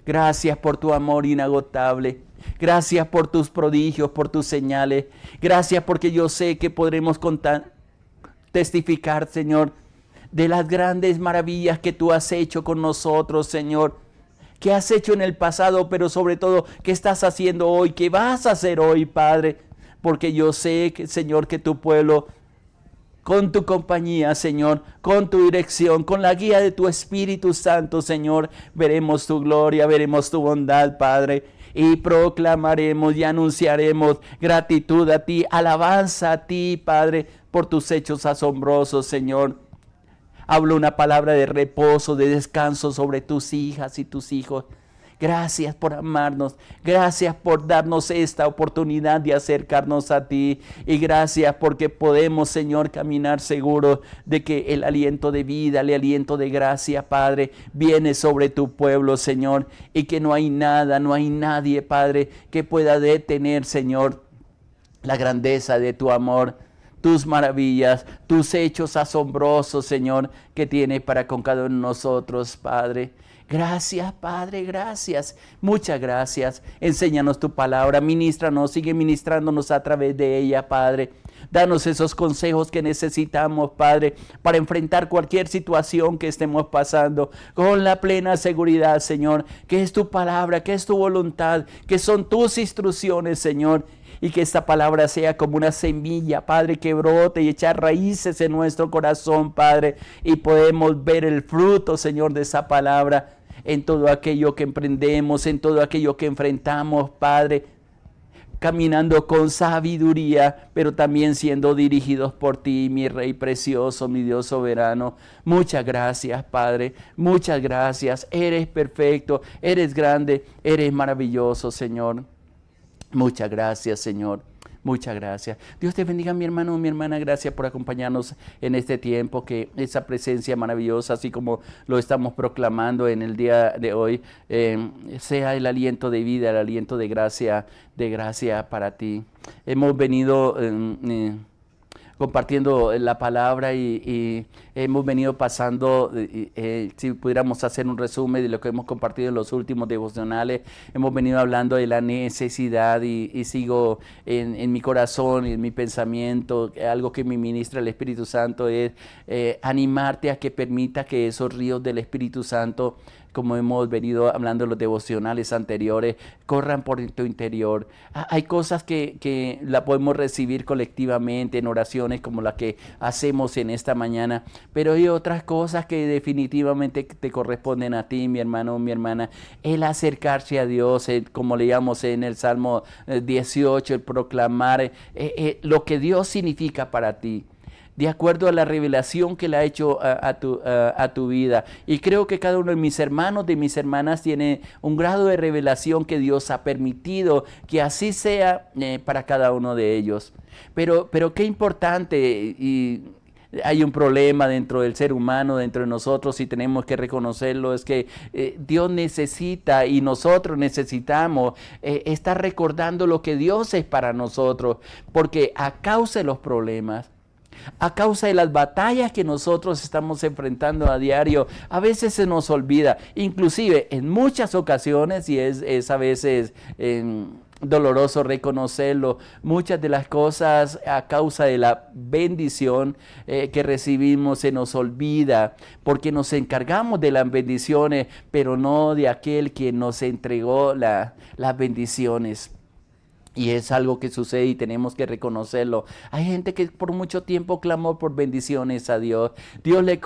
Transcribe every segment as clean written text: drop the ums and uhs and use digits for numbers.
Gracias por tu amor inagotable. Gracias por tus prodigios, por tus señales. Gracias porque yo sé que podremos testificar, Señor, de las grandes maravillas que tú has hecho con nosotros, Señor. Que has hecho en el pasado, pero sobre todo, que estás haciendo hoy, que vas a hacer hoy, Padre. Porque yo sé, que, Señor, que tu pueblo, con tu compañía, Señor, con tu dirección, con la guía de tu Espíritu Santo, Señor, veremos tu gloria, veremos tu bondad, Padre, y proclamaremos y anunciaremos gratitud a ti, alabanza a ti, Padre, por tus hechos asombrosos, Señor. Hablo una palabra de reposo, de descanso sobre tus hijas y tus hijos. Gracias por amarnos, gracias por darnos esta oportunidad de acercarnos a ti y gracias porque podemos, Señor, caminar seguros de que el aliento de vida, el aliento de gracia, Padre, viene sobre tu pueblo, Señor, y que no hay nada, no hay nadie, Padre, que pueda detener, Señor, la grandeza de tu amor, tus maravillas, tus hechos asombrosos, Señor, que tienes para con cada uno de nosotros, Padre. Gracias, Padre, gracias. Muchas gracias. Enséñanos tu palabra, ministranos, sigue ministrándonos a través de ella, Padre. Danos esos consejos que necesitamos, Padre, para enfrentar cualquier situación que estemos pasando con la plena seguridad, Señor, que es tu palabra, que es tu voluntad, que son tus instrucciones, Señor. Y que esta palabra sea como una semilla, Padre, que brote y echar raíces en nuestro corazón, Padre. Y podemos ver el fruto, Señor, de esa palabra en todo aquello que emprendemos, en todo aquello que enfrentamos, Padre. Caminando con sabiduría, pero también siendo dirigidos por ti, mi Rey precioso, mi Dios soberano. Muchas gracias, Padre. Muchas gracias. Eres perfecto, eres grande, eres maravilloso, Señor. Muchas gracias, Señor. Muchas gracias. Dios te bendiga, mi hermano, mi hermana. Gracias por acompañarnos en este tiempo, que esa presencia maravillosa, así como lo estamos proclamando en el día de hoy, sea el aliento de vida, el aliento de gracia para ti. Hemos venido compartiendo la palabra y hemos venido pasando, si pudiéramos hacer un resumen de lo que hemos compartido en los últimos devocionales, hemos venido hablando de la necesidad y sigo en mi corazón y en mi pensamiento, algo que me ministra el Espíritu Santo es animarte a que permita que esos ríos del Espíritu Santo, como hemos venido hablando en los devocionales anteriores, corran por tu interior. Hay cosas que la podemos recibir colectivamente en oraciones como la que hacemos en esta mañana, pero hay otras cosas que definitivamente te corresponden a ti, mi hermano, mi hermana. El acercarse a Dios, como leíamos en el Salmo 18, el proclamar lo que Dios significa para ti, de acuerdo a la revelación que le ha hecho a tu vida. Y creo que cada uno de mis hermanos, de mis hermanas, tiene un grado de revelación que Dios ha permitido que así sea para cada uno de ellos. Pero qué importante, y hay un problema dentro del ser humano, dentro de nosotros, y tenemos que reconocerlo, es que Dios necesita y nosotros necesitamos estar recordando lo que Dios es para nosotros, porque a causa de los problemas, a causa de las batallas que nosotros estamos enfrentando a diario, a veces se nos olvida, inclusive en muchas ocasiones, y es a veces doloroso reconocerlo, muchas de las cosas a causa de la bendición que recibimos se nos olvida, porque nos encargamos de las bendiciones, pero no de aquel que nos entregó las bendiciones. Y es algo que sucede y tenemos que reconocerlo. Hay gente que por mucho tiempo clamó por bendiciones a Dios. Dios le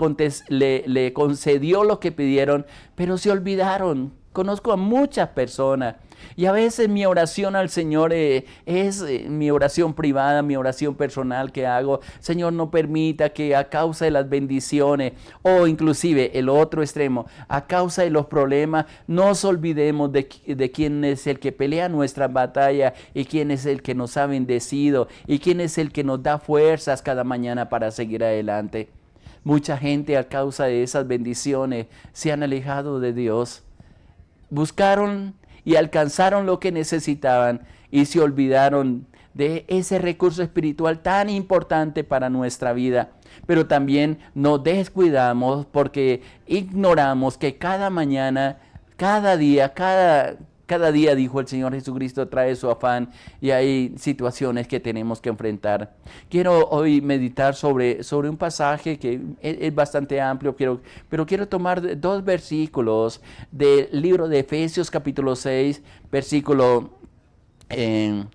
concedió lo que pidieron, pero se olvidaron. Conozco a muchas personas y a veces mi oración al Señor es mi oración privada, mi oración personal que hago. Señor, no permita que a causa de las bendiciones o inclusive el otro extremo, a causa de los problemas, nos olvidemos de quién es el que pelea nuestra batalla y quién es el que nos ha bendecido y quién es el que nos da fuerzas cada mañana para seguir adelante. Mucha gente a causa de esas bendiciones se han alejado de Dios. Buscaron y alcanzaron lo que necesitaban y se olvidaron de ese recurso espiritual tan importante para nuestra vida. Pero también nos descuidamos porque ignoramos que cada mañana Cada día, dijo el Señor Jesucristo, trae su afán y hay situaciones que tenemos que enfrentar. Quiero hoy meditar sobre un pasaje que es bastante amplio, pero quiero tomar dos versículos del libro de Efesios capítulo 6, versículo 10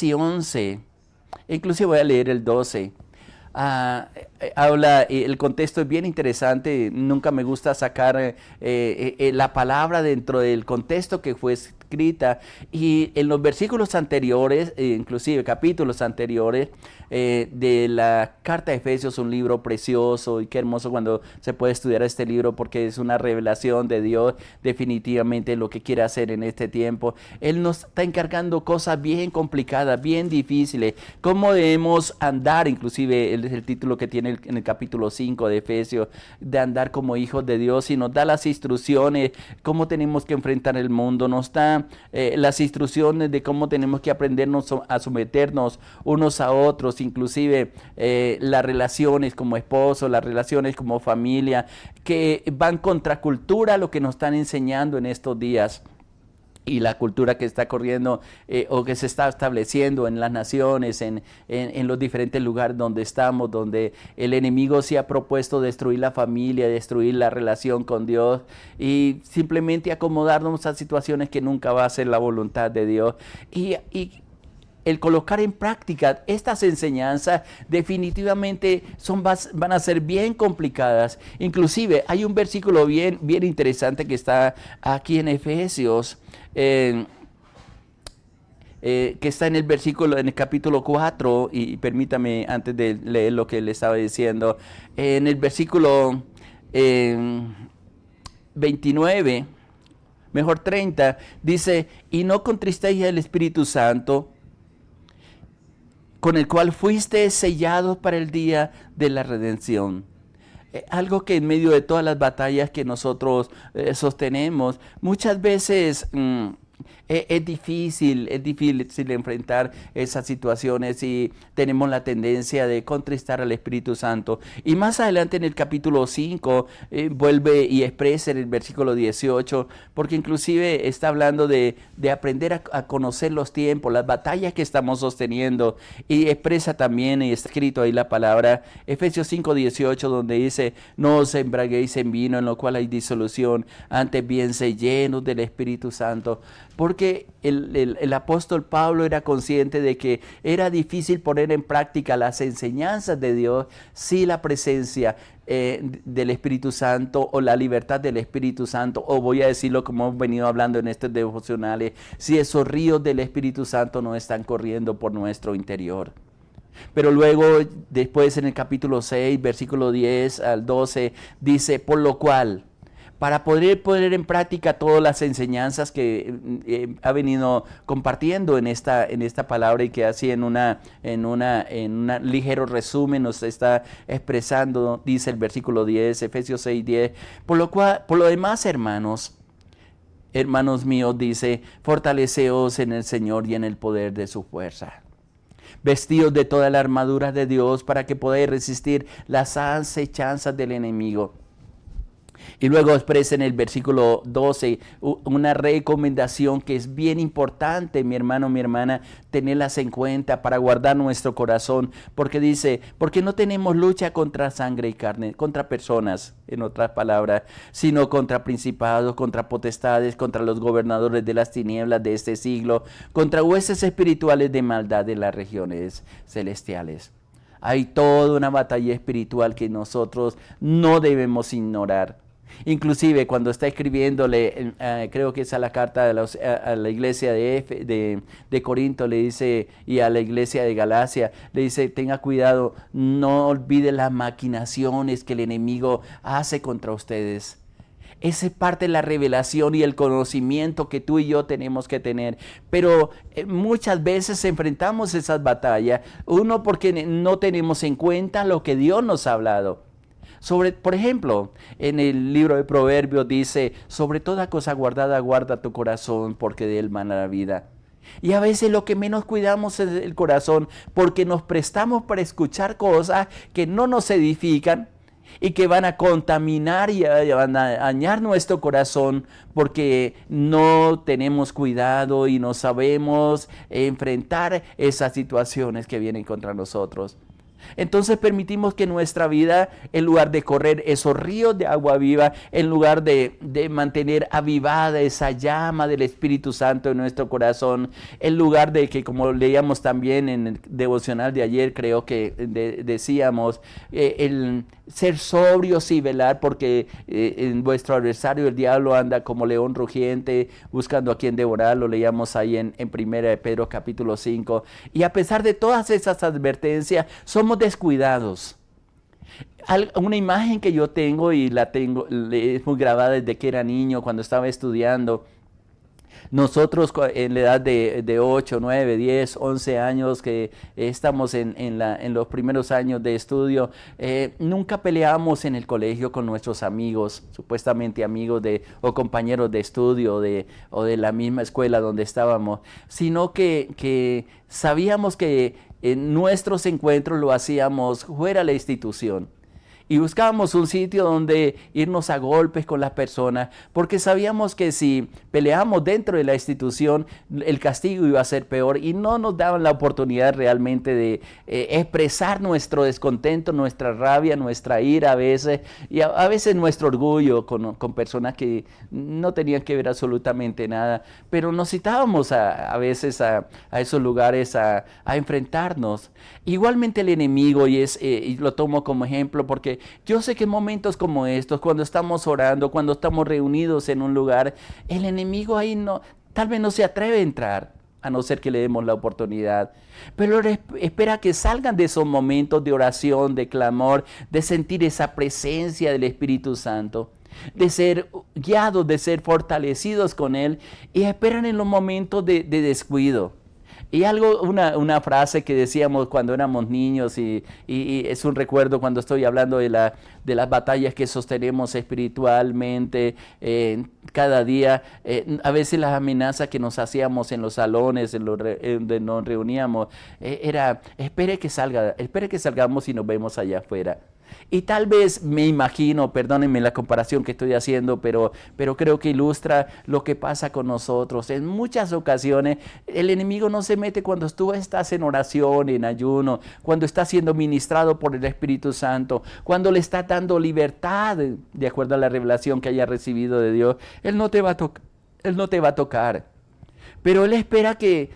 y 11. Inclusive voy a leer el 12. El contexto es bien interesante. Nunca me gusta sacar la palabra dentro del contexto que fue escrita, y en los versículos anteriores, inclusive capítulos anteriores de la carta de Efesios, un libro precioso, y qué hermoso cuando se puede estudiar este libro porque es una revelación de Dios definitivamente lo que quiere hacer en este tiempo. Él nos está encargando cosas bien complicadas, bien difíciles, cómo debemos andar. Inclusive el título que tiene en el capítulo 5 de Efesios, de andar como hijos de Dios, y nos da las instrucciones, cómo tenemos que enfrentar el mundo, nos da las instrucciones de cómo tenemos que aprendernos a someternos unos a otros, inclusive las relaciones como esposo, las relaciones como familia, que van contra cultura, lo que nos están enseñando en estos días. Y la cultura que está corriendo o que se está estableciendo en las naciones, en los diferentes lugares donde estamos, donde el enemigo se ha propuesto destruir la familia, destruir la relación con Dios y simplemente acomodarnos a situaciones que nunca va a ser la voluntad de Dios. Y el colocar en práctica estas enseñanzas definitivamente van a ser bien complicadas. Inclusive hay un versículo bien interesante que está aquí en Efesios, que está en el capítulo 4, y permítame antes de leer lo que le estaba diciendo, en el versículo 29, mejor 30, dice: y no contristéis al Espíritu Santo, con el cual fuiste sellados para el día de la redención. Algo que en medio de todas las batallas que nosotros sostenemos, muchas veces es difícil enfrentar esas situaciones, y tenemos la tendencia de contristar al Espíritu Santo. Y más adelante en el capítulo 5 vuelve y expresa en el versículo 18, porque inclusive está hablando de aprender a conocer los tiempos, las batallas que estamos sosteniendo, y expresa también, y está escrito ahí la palabra, Efesios 5:18, donde dice: no os embriaguéis en vino, en lo cual hay disolución, antes bien sed llenos del Espíritu Santo. Porque el apóstol Pablo era consciente de que era difícil poner en práctica las enseñanzas de Dios si la presencia del Espíritu Santo, o la libertad del Espíritu Santo, o voy a decirlo como hemos venido hablando en estos devocionales, si esos ríos del Espíritu Santo no están corriendo por nuestro interior. Pero luego, después en el capítulo 6, versículo 10 al 12, dice: por lo cual, para poder poner en práctica todas las enseñanzas que ha venido compartiendo en esta palabra, y que así en un ligero resumen nos está expresando, dice el versículo 10, Efesios 6:10, por lo demás, hermanos míos, dice: fortaleceos en el Señor y en el poder de su fuerza. Vestidos de toda la armadura de Dios, para que podáis resistir las acechanzas del enemigo. Y luego expresa en el versículo 12 una recomendación que es bien importante, mi hermano, mi hermana, tenerlas en cuenta para guardar nuestro corazón, porque dice: porque no tenemos lucha contra sangre y carne, contra personas, en otras palabras, sino contra principados, contra potestades, contra los gobernadores de las tinieblas de este siglo, contra huestes espirituales de maldad de las regiones celestiales. Hay toda una batalla espiritual que nosotros no debemos ignorar. Inclusive cuando está escribiéndole, creo que es a la carta a la iglesia de Corinto, le dice, y a la iglesia de Galacia, le dice: tenga cuidado, no olvide las maquinaciones que el enemigo hace contra ustedes. Esa es parte de la revelación y el conocimiento que tú y yo tenemos que tener. Pero muchas veces enfrentamos esas batallas, uno, porque no tenemos en cuenta lo que Dios nos ha hablado. Por ejemplo, en el libro de Proverbios dice: sobre toda cosa guardada, guarda tu corazón, porque de él mana la vida. Y a veces lo que menos cuidamos es el corazón, porque nos prestamos para escuchar cosas que no nos edifican, y que van a contaminar y van a dañar nuestro corazón porque no tenemos cuidado y no sabemos enfrentar esas situaciones que vienen contra nosotros. Entonces permitimos que nuestra vida, en lugar de correr esos ríos de agua viva, en lugar de mantener avivada esa llama del Espíritu Santo en nuestro corazón, en lugar de que, como leíamos también en el devocional de ayer, creo que decíamos, el ser sobrios y velar, porque en vuestro adversario el diablo anda como león rugiente, buscando a quien devorar, lo leíamos ahí en 1 de Pedro capítulo 5, y a pesar de todas esas advertencias, somos descuidados. Una imagen que yo tengo y la tengo, es muy grabada desde que era niño, cuando estaba estudiando. Nosotros en la edad de 8, 9, 10, 11 años que estamos en los primeros años de estudio, nunca peleamos en el colegio con nuestros amigos, supuestamente amigos o compañeros de estudio o de la misma escuela donde estábamos, sino que sabíamos que nuestros encuentros lo hacíamos fuera de la institución. Y buscábamos un sitio donde irnos a golpes con las personas, porque sabíamos que si peleamos dentro de la institución, el castigo iba a ser peor y no nos daban la oportunidad realmente de expresar nuestro descontento, nuestra rabia, nuestra ira a veces, y a veces nuestro orgullo con personas que no tenían que ver absolutamente nada, pero nos citábamos a veces a esos lugares a enfrentarnos. Igualmente el enemigo, y lo tomo como ejemplo porque yo sé que en momentos como estos, cuando estamos orando, cuando estamos reunidos en un lugar, el enemigo ahí tal vez no se atreve a entrar, a no ser que le demos la oportunidad. Pero espera que salgan de esos momentos de oración, de clamor, de sentir esa presencia del Espíritu Santo, de ser guiados, de ser fortalecidos con Él, y esperan en los momentos de descuido. Y una frase que decíamos cuando éramos niños y es un recuerdo cuando estoy hablando de las batallas que sostenemos espiritualmente cada día. A veces las amenazas que nos hacíamos en los salones donde nos reuníamos era, espere que salgamos y nos vemos allá afuera. Y tal vez me imagino, perdónenme la comparación que estoy haciendo, pero creo que ilustra lo que pasa con nosotros. En muchas ocasiones el enemigo no se mete cuando tú estás en oración, en ayuno, cuando estás siendo ministrado por el Espíritu Santo, cuando le estás dando libertad de acuerdo a la revelación que haya recibido de Dios. Él no te va a tocar. Pero Él espera que,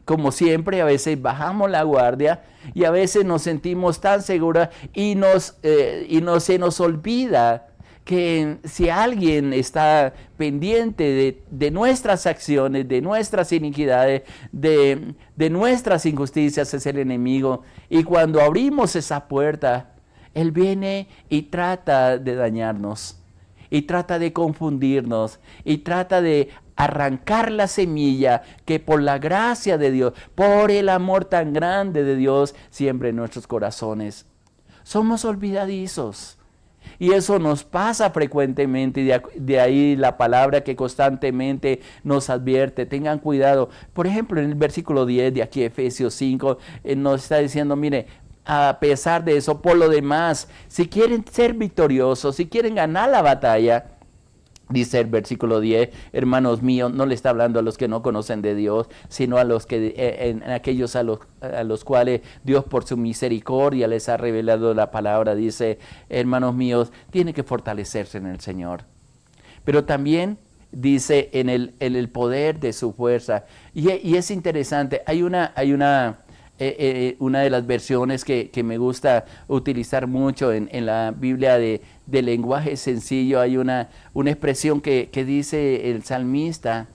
como siempre, a veces bajamos la guardia y a veces nos sentimos tan seguros y se nos olvida que si alguien está pendiente de nuestras acciones, de nuestras iniquidades, de nuestras injusticias, es el enemigo. Y cuando abrimos esa puerta, él viene y trata de dañarnos, y trata de confundirnos, y trata de arrancar la semilla que por la gracia de Dios, por el amor tan grande de Dios, siembra en nuestros corazones. Somos olvidadizos. Y eso nos pasa frecuentemente, y de ahí la palabra que constantemente nos advierte, tengan cuidado. Por ejemplo, en el versículo 10 de aquí, Efesios 5, nos está diciendo, mire, a pesar de eso, por lo demás, si quieren ser victoriosos, si quieren ganar la batalla, dice el versículo 10, hermanos míos, no le está hablando a los que no conocen de Dios, sino a los que, aquellos a los cuales Dios por su misericordia les ha revelado la palabra. Dice, hermanos míos, tienen que fortalecerse en el Señor. Pero también dice en el poder de su fuerza. Y es interesante, hay una de las versiones que me gusta utilizar mucho en la Biblia de lenguaje sencillo. Hay una expresión que dice el salmista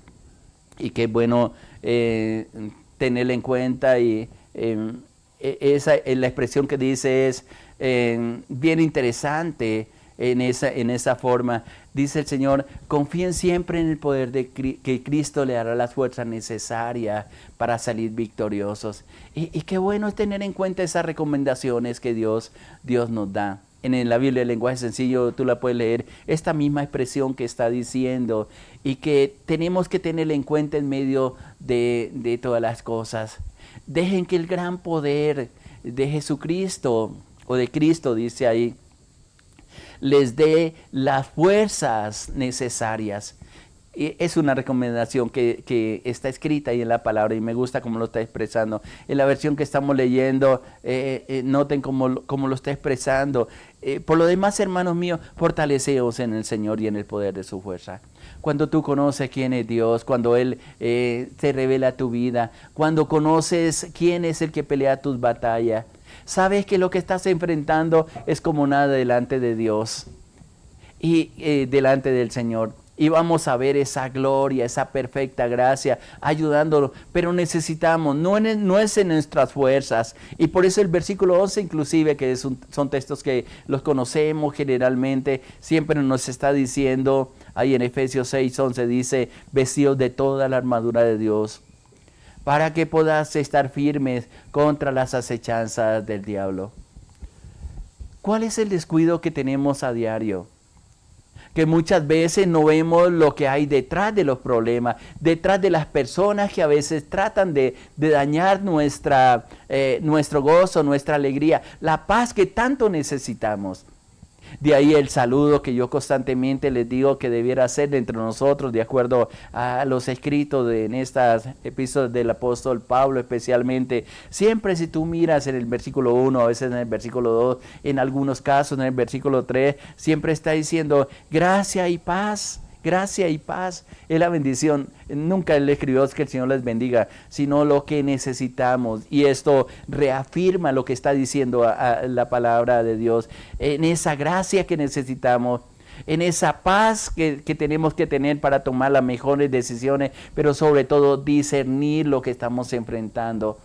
y que es bueno tenerla en cuenta, y la expresión que dice es bien interesante en esa forma. Dice el Señor, confíen siempre en el poder que Cristo le hará las fuerzas necesarias para salir victoriosos. Y qué bueno es tener en cuenta esas recomendaciones que Dios nos da. En la Biblia, el lenguaje sencillo, tú la puedes leer, esta misma expresión que está diciendo, y que tenemos que tenerla en cuenta en medio de todas las cosas. Dejen que el gran poder de Jesucristo, o de Cristo, dice ahí, les dé las fuerzas necesarias. Y es una recomendación que está escrita ahí en la palabra y me gusta cómo lo está expresando. En la versión que estamos leyendo, noten cómo lo está expresando. Por lo demás, hermanos míos, fortaleceos en el Señor y en el poder de su fuerza. Cuando tú conoces quién es Dios, cuando Él te revela tu vida, cuando conoces quién es el que pelea tus batallas, sabes que lo que estás enfrentando es como nada delante de Dios y delante del Señor. Y vamos a ver esa gloria, esa perfecta gracia ayudándolo. Pero necesitamos, no es en nuestras fuerzas. Y por eso el versículo 11 inclusive, que son textos que los conocemos generalmente, siempre nos está diciendo, ahí en Efesios 6:11 dice, vestidos de toda la armadura de Dios, para que podáis estar firmes contra las acechanzas del diablo. ¿Cuál es el descuido que tenemos a diario? Que muchas veces no vemos lo que hay detrás de los problemas, detrás de las personas que a veces tratan de dañar nuestro gozo, nuestra alegría, la paz que tanto necesitamos. De ahí el saludo que yo constantemente les digo que debiera hacer entre nosotros, de acuerdo a los escritos en estas epístolas del apóstol Pablo especialmente. Siempre si tú miras en el versículo 1, a veces en el versículo 2, en algunos casos en el versículo 3, siempre está diciendo gracia y paz. Gracia y paz es la bendición. Nunca él escribió que el Señor les bendiga, sino lo que necesitamos. Y esto reafirma lo que está diciendo a la palabra de Dios. En esa gracia que necesitamos, en esa paz que tenemos que tener para tomar las mejores decisiones, pero sobre todo discernir lo que estamos enfrentando,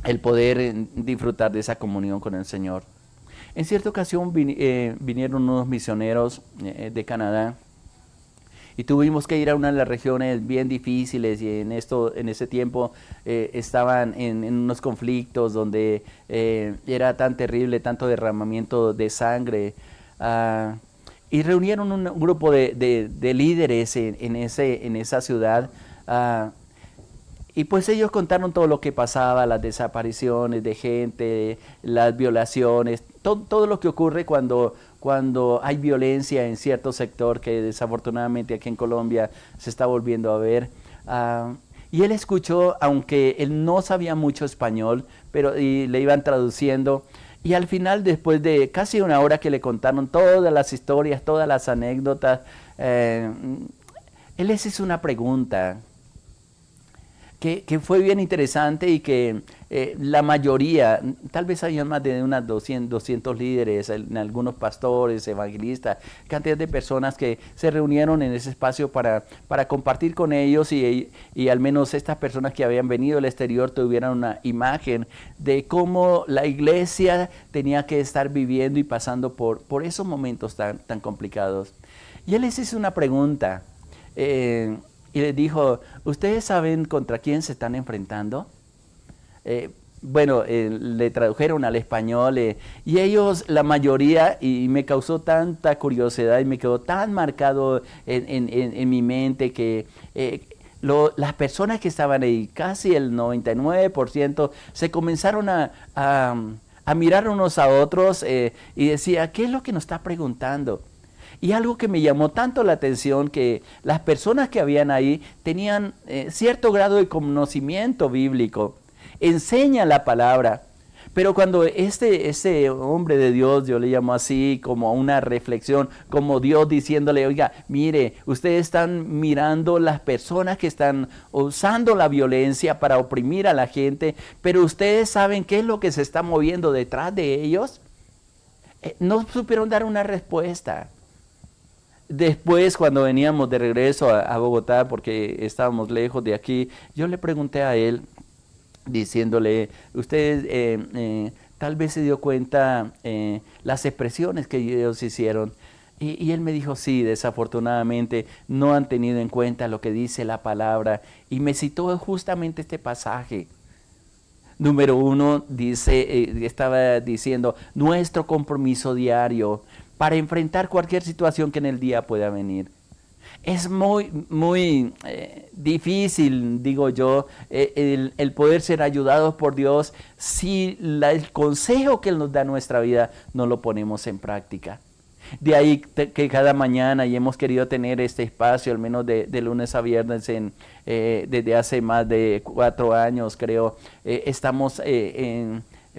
el poder disfrutar de esa comunión con el Señor. En cierta ocasión vinieron unos misioneros de Canadá y tuvimos que ir a una de las regiones bien difíciles y en ese tiempo estaban en unos conflictos donde era tan terrible, tanto derramamiento de sangre. Y reunieron un grupo de líderes en esa ciudad. Y pues ellos contaron todo lo que pasaba, las desapariciones de gente, las violaciones, todo lo que ocurre cuando hay violencia en cierto sector que desafortunadamente aquí en Colombia se está volviendo a ver. Y él escuchó, aunque él no sabía mucho español, y le iban traduciendo. Y al final, después de casi una hora que le contaron todas las historias, todas las anécdotas, él les hizo una pregunta que fue bien interesante y que la mayoría, tal vez había más de unas 200 líderes, algunos pastores, evangelistas, cantidad de personas que se reunieron en ese espacio para compartir con ellos y al menos estas personas que habían venido del exterior tuvieran una imagen de cómo la iglesia tenía que estar viviendo y pasando por esos momentos tan complicados. Y él les hizo una pregunta. Y les dijo, ¿ustedes saben contra quién se están enfrentando? Le tradujeron al español y ellos, la mayoría, y me causó tanta curiosidad y me quedó tan marcado en mi mente que las personas que estaban ahí, casi el 99%, se comenzaron a mirar unos a otros y decía, ¿qué es lo que nos está preguntando? Y algo que me llamó tanto la atención, que las personas que habían ahí tenían cierto grado de conocimiento bíblico, enseña la palabra, pero cuando ese hombre de Dios, yo le llamo así, como una reflexión, como Dios diciéndole, oiga, mire, ustedes están mirando las personas que están usando la violencia para oprimir a la gente, pero ustedes saben qué es lo que se está moviendo detrás de ellos. No supieron dar una respuesta. Después, cuando veníamos de regreso a Bogotá, porque estábamos lejos de aquí, yo le pregunté a él, diciéndole, usted tal vez se dio cuenta las expresiones que ellos hicieron. Y él me dijo, sí, desafortunadamente no han tenido en cuenta lo que dice la palabra. Y me citó justamente este pasaje. Número 1, estaba diciendo, nuestro compromiso diario para enfrentar cualquier situación que en el día pueda venir. Es muy difícil, digo yo, el poder ser ayudados por Dios si el consejo que Él nos da en nuestra vida no lo ponemos en práctica. De ahí que cada mañana, y hemos querido tener este espacio, al menos de lunes a viernes, desde hace más de 4 años, creo, estamos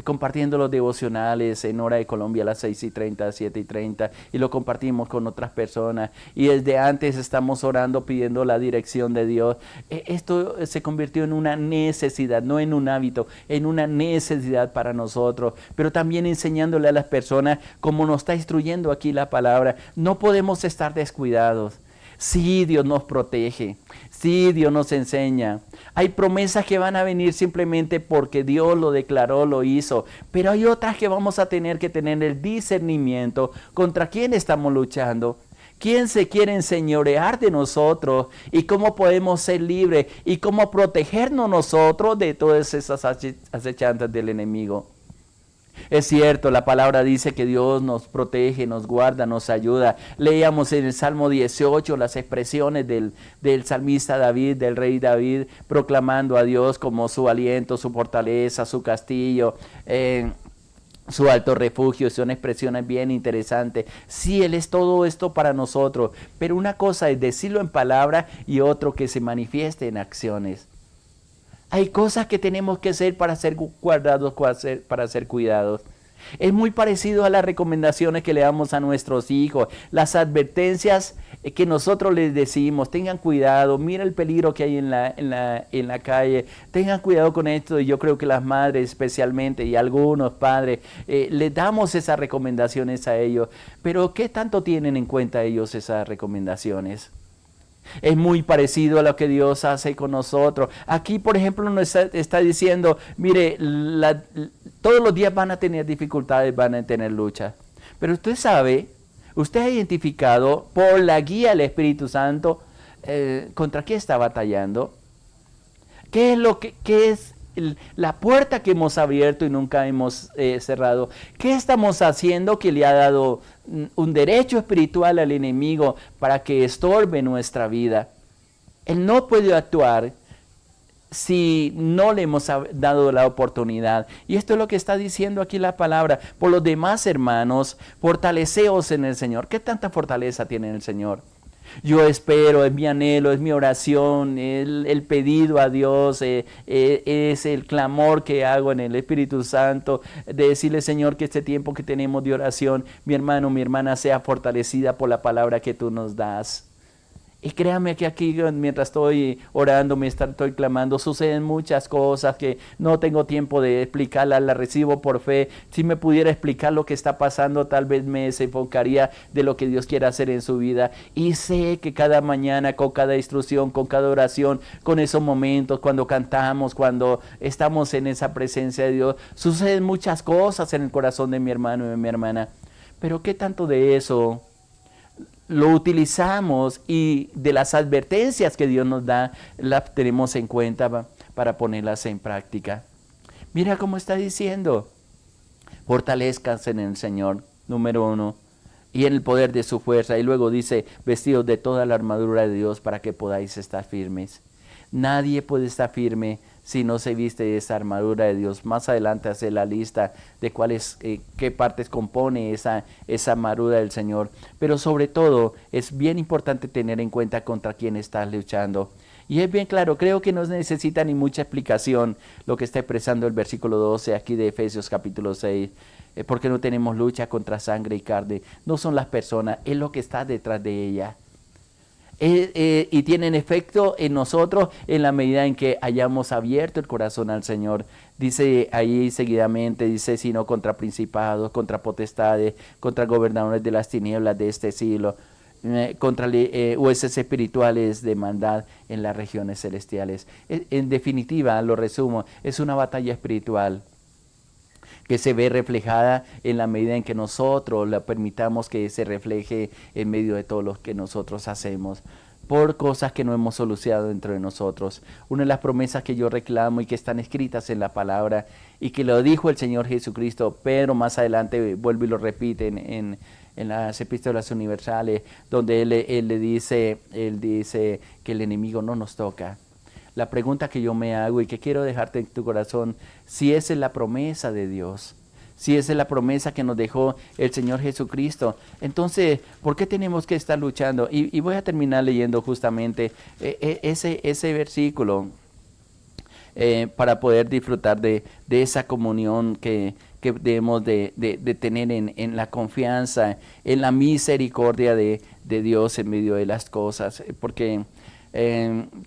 compartiendo los devocionales en Hora de Colombia a las 6:30, 7:30, y lo compartimos con otras personas. Y desde antes estamos orando, pidiendo la dirección de Dios. Esto se convirtió en una necesidad, no en un hábito, en una necesidad para nosotros, pero también enseñándole a las personas, como nos está instruyendo aquí la palabra, no podemos estar descuidados. Sí, Dios nos protege. Sí, Dios nos enseña. Hay promesas que van a venir simplemente porque Dios lo declaró, lo hizo. Pero hay otras que vamos a tener que tener el discernimiento contra quién estamos luchando. ¿Quién se quiere enseñorear de nosotros? ¿Y cómo podemos ser libres? ¿Y cómo protegernos nosotros de todas esas acechanzas del enemigo? Es cierto, la palabra dice que Dios nos protege, nos guarda, nos ayuda. Leíamos en el Salmo 18 las expresiones del salmista David, del rey David, proclamando a Dios como su aliento, su fortaleza, su castillo, su alto refugio. Son expresiones bien interesantes. Sí, Él es todo esto para nosotros, pero una cosa es decirlo en palabra y otro que se manifieste en acciones. Hay cosas que tenemos que hacer para ser guardados, para ser cuidados. Es muy parecido a las recomendaciones que le damos a nuestros hijos, las advertencias que nosotros les decimos: tengan cuidado, mira el peligro que hay en la calle, tengan cuidado con esto. Y yo creo que las madres especialmente, y algunos padres, les damos esas recomendaciones a ellos. Pero ¿qué tanto tienen en cuenta ellos esas recomendaciones? Es muy parecido a lo que Dios hace con nosotros. Aquí, por ejemplo, nos está diciendo, mire, todos los días van a tener dificultades, van a tener luchas. Pero usted sabe, usted ha identificado por la guía del Espíritu Santo contra qué está batallando. ¿Qué es la puerta que hemos abierto y nunca hemos cerrado? ¿Qué estamos haciendo que le ha dado un derecho espiritual al enemigo para que estorbe nuestra vida? Él no puede actuar si no le hemos dado la oportunidad. Y esto es lo que está diciendo aquí la palabra. Por los demás, hermanos, fortaleceos en el Señor. ¿Qué tanta fortaleza tiene el Señor? Yo espero, es mi anhelo, es mi oración, el pedido a Dios, es el clamor que hago en el Espíritu Santo, de decirle: Señor, que este tiempo que tenemos de oración, mi hermano, mi hermana, sea fortalecida por la palabra que tú nos das. Y créame que aquí, mientras estoy orando, estoy clamando, suceden muchas cosas que no tengo tiempo de explicarlas, las recibo por fe. Si me pudiera explicar lo que está pasando, tal vez me desenfocaría de lo que Dios quiere hacer en su vida. Y sé que cada mañana, con cada instrucción, con cada oración, con esos momentos, cuando cantamos, cuando estamos en esa presencia de Dios, suceden muchas cosas en el corazón de mi hermano y de mi hermana. Pero ¿qué tanto de eso lo utilizamos, y de las advertencias que Dios nos da, las tenemos en cuenta para ponerlas en práctica? Mira cómo está diciendo: fortalezcanse en el Señor, número 1, y en el poder de su fuerza. Y luego dice: vestidos de toda la armadura de Dios para que podáis estar firmes. Nadie puede estar firme si no se viste de esa armadura de Dios. Más adelante hace la lista de qué partes compone esa armadura del Señor. Pero sobre todo es bien importante tener en cuenta contra quién estás luchando. Y es bien claro, creo que no necesita ni mucha explicación lo que está expresando el versículo 12 aquí de Efesios capítulo 6. Porque no tenemos lucha contra sangre y carne. No son las personas, es lo que está detrás de ella. Y tienen efecto en nosotros en la medida en que hayamos abierto el corazón al Señor. Dice ahí seguidamente, dice: sino contra principados, contra potestades, contra gobernadores de las tinieblas de este siglo, contra huestes espirituales de maldad en las regiones celestiales. En definitiva, lo resumo, es una batalla espiritual que se ve reflejada en la medida en que nosotros la permitamos que se refleje en medio de todo lo que nosotros hacemos, por cosas que no hemos solucionado dentro de nosotros. Una de las promesas que yo reclamo y que están escritas en la palabra, y que lo dijo el Señor Jesucristo, Pedro más adelante vuelve y lo repite en en las epístolas universales, donde él dice que el enemigo no nos toca. La pregunta que yo me hago y que quiero dejarte en tu corazón, si esa es la promesa de Dios, si esa es la promesa que nos dejó el Señor Jesucristo, entonces, ¿por qué tenemos que estar luchando? Y voy a terminar leyendo justamente ese versículo para poder disfrutar de esa comunión que debemos de tener en la confianza, en la misericordia de Dios en medio de las cosas, porque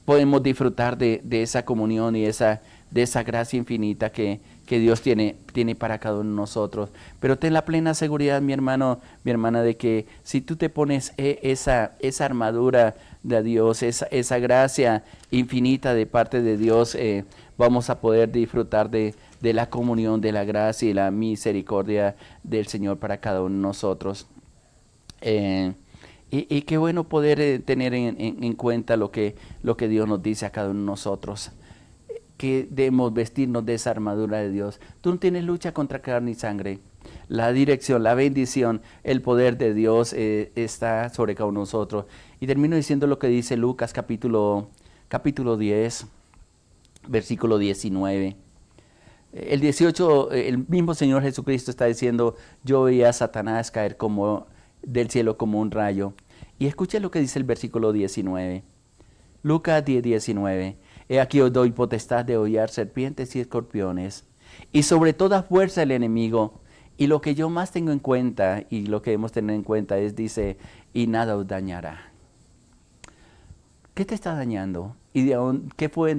podemos disfrutar de esa comunión y de esa gracia infinita que Dios tiene para cada uno de nosotros. Pero ten la plena seguridad, mi hermano, mi hermana, de que si tú te pones esa armadura de Dios, esa gracia infinita de parte de Dios, vamos a poder disfrutar de la comunión, de la gracia y la misericordia del Señor para cada uno de nosotros. Y qué bueno poder tener en cuenta lo que Dios nos dice a cada uno de nosotros, que debemos vestirnos de esa armadura de Dios. Tú no tienes lucha contra carne y sangre. La dirección, la bendición, el poder de Dios está sobre cada uno de nosotros. Y termino diciendo lo que dice Lucas capítulo 10, versículo 19. El 18, el mismo Señor Jesucristo está diciendo, yo vi a Satanás caer como del cielo como un rayo. Y escuche lo que dice el versículo 19. Lucas 10, 19. He aquí os doy potestad de hollar serpientes y escorpiones, y sobre toda fuerza del enemigo. Y lo que yo más tengo en cuenta, y lo que debemos tener en cuenta es, dice, y nada os dañará. ¿Qué te está dañando? ¿Y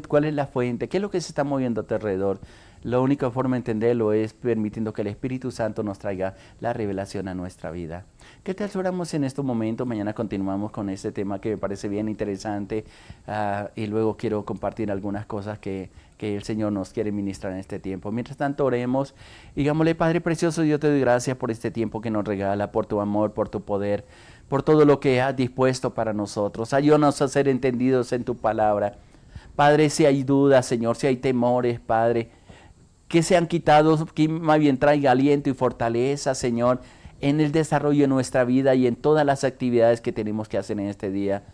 cuál es la fuente? ¿Qué es lo que se está moviendo a tu alrededor? La única forma de entenderlo es permitiendo que el Espíritu Santo nos traiga la revelación a nuestra vida. ¿Qué tal si oramos en este momento? Mañana continuamos con este tema que me parece bien interesante y luego quiero compartir algunas cosas que el Señor nos quiere ministrar en este tiempo. Mientras tanto oremos, digámosle, Padre Precioso, yo te doy gracias por este tiempo que nos regala, por tu amor, por tu poder, por todo lo que has dispuesto para nosotros. Ayúdanos a ser entendidos en tu palabra. Padre, si hay dudas, Señor, si hay temores, Padre, que sean quitados, que más bien traiga aliento y fortaleza, Señor, en el desarrollo de nuestra vida y en todas las actividades que tenemos que hacer en este día.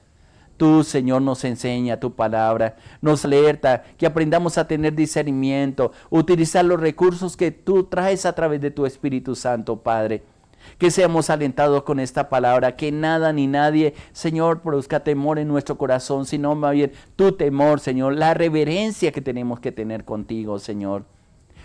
Tú, Señor, nos enseña tu palabra, nos alerta, que aprendamos a tener discernimiento, utilizar los recursos que tú traes a través de tu Espíritu Santo, Padre. Que seamos alentados con esta palabra, que nada ni nadie, Señor, produzca temor en nuestro corazón, sino más bien tu temor, Señor, la reverencia que tenemos que tener contigo, Señor.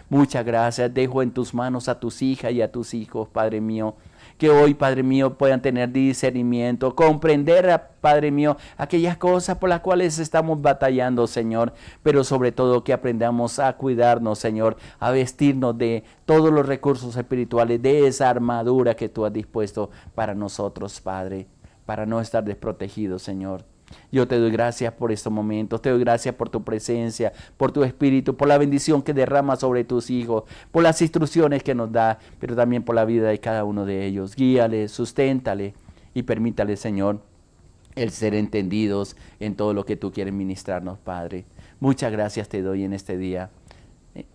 Muchas gracias, dejo en tus manos a tus hijas y a tus hijos, Padre mío, que hoy, Padre mío, puedan tener discernimiento, comprender, Padre mío, aquellas cosas por las cuales estamos batallando, Señor, pero sobre todo que aprendamos a cuidarnos, Señor, a vestirnos de todos los recursos espirituales, de esa armadura que tú has dispuesto para nosotros, Padre, para no estar desprotegidos, Señor. Yo te doy gracias por estos momentos, te doy gracias por tu presencia, por tu Espíritu, por la bendición que derrama sobre tus hijos, por las instrucciones que nos da, pero también por la vida de cada uno de ellos. Guíale, susténtale y permítale, Señor, el ser entendidos en todo lo que tú quieres ministrarnos, Padre. Muchas gracias te doy en este día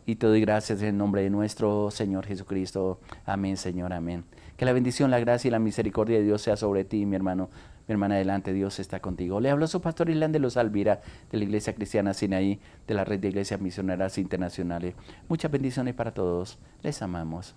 y te doy gracias en el nombre de nuestro Señor Jesucristo. Amén, Señor, amén. Que la bendición, la gracia y la misericordia de Dios sea sobre ti, mi hermano. Mi hermana, adelante, Dios está contigo. Le habló su pastor Ilan de los Alvira, de la Iglesia Cristiana Sinaí, de la Red de Iglesias Misioneras Internacionales. Muchas bendiciones para todos. Les amamos.